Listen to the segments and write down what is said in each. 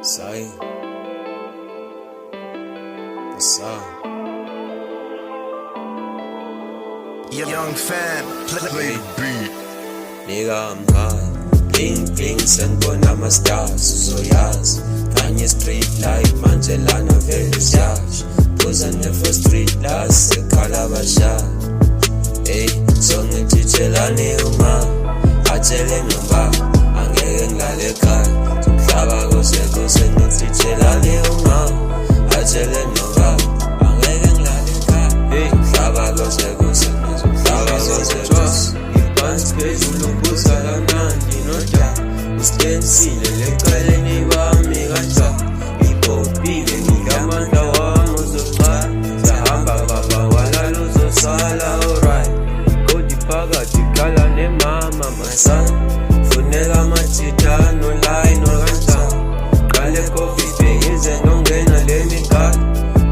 Sai, Sai. Young fan, play beat. Nigga, I'm high. Bling bling, sanibona ama-stars uzoyazi. Kanye street light, manje lana vele siyazi. Phuza ne-for street la sekhala abashaya. Ey, so ngithitshelane uma atshele ngoba angeke ngilale ekhaya. Umhlaba kose ngithitshelane uma atshele ngoba angeke ngilale ekhaya. Umhlaba kose umhlaba kose ngiphansi phezulu ngibuzala mnandi noda. Usitensile lecaleni kwami kanjani. Ngibhobhile ngilamandla wami uzoqala. Sahamba baba walala uzosala alright. Kodi phakathi khala nemama masana. Funeka amathitha no-line okancane. Qale coffee bhekize nongena le migala.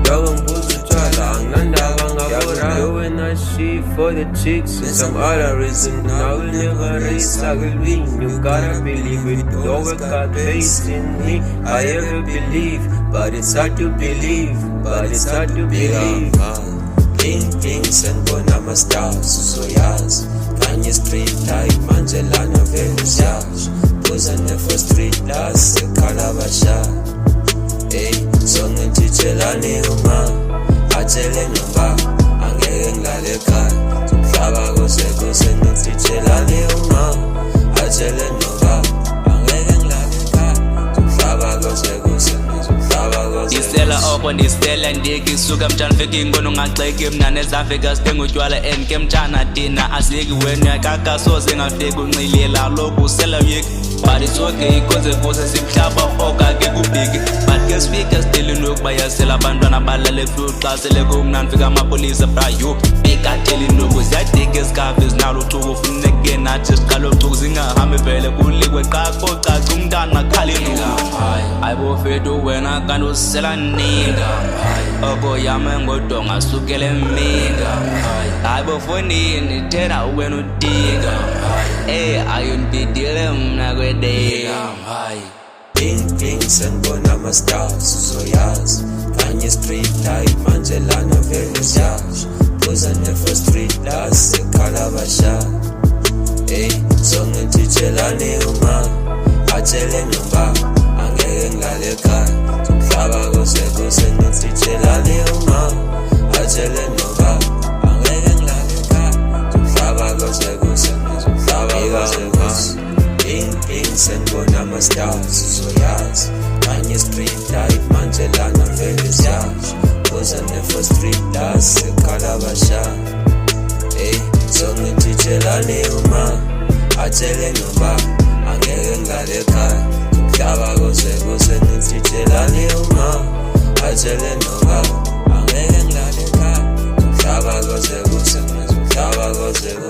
Yoko ngibuza utshwala anginandaba ngabora. Doing that shit for the chicks and some other reason. I will never race, I will win. You gotta believe it. Dog got faith in me. I ever believe, but it's hard to believe. But it's hard to believe. Bling bling, sanibona ama-stars uzoyazi. Kanye street light, manje lana vele siyazi. Phuza ne-for street la sekhala abashaya. Ey, so ngithitshelane uma atshele ngoba angeke ngilale ekhaya. Umhlaba kose ngithitshelane uma atshele ngoba angeke ngilale ekhaya. Umhlaba kose umhlaba kose. Isela oko ndisela ndikisuka mtshana fika inkono ungagxeki mna nezafika sithenga utywala endike mtshana thina asiyeki wena kakasoze ngafika unxilela lokhu usela uyeki. But it's okay cause kuse simhlaba oka ke kubhiki. But ke sifika still inokuba yasela abantwana balale flute xa sele kumnandi fika amapolisa brayo. Bekatheli intombi ziyadika ezikafi ezinalo uchuku funeke nathi siqala uchuku zingahambi vele kulikwe qaqo caca umntana akhali intombi. Ayibofethu wena kanti usela nika oko yame ngodonga sukele mika. Ayibofonini thena wena udika. Ayonibhidile mna kwedeka. Bling bling, sanibona ama-stars uzoyazi. Kanye street light, manje lana vele siyazi. Phuza ne-for street la sekhala abashaya. Ey, so ngithitshelane uma atshele ngoba angeke ngilale ekhaya. Umhlaba kose ngithitshelane uma atshele ngoba angeke ngilale ekhaya. Umhlaba kose umhlaba kose. Bling bling, sanibona ama-stars uzoyazi. Kanye street light, manje lana vele siyazi. Phuza ne-for street la sekhala abashaya. Ey, so ngithitshelane uma atshele ngoba angeke ngilale ekhaya. Umhlaba kose ngithitshelane uma atshele ngoba angeke ngilale ekhaya. Umhlaba kose umhlaba kose.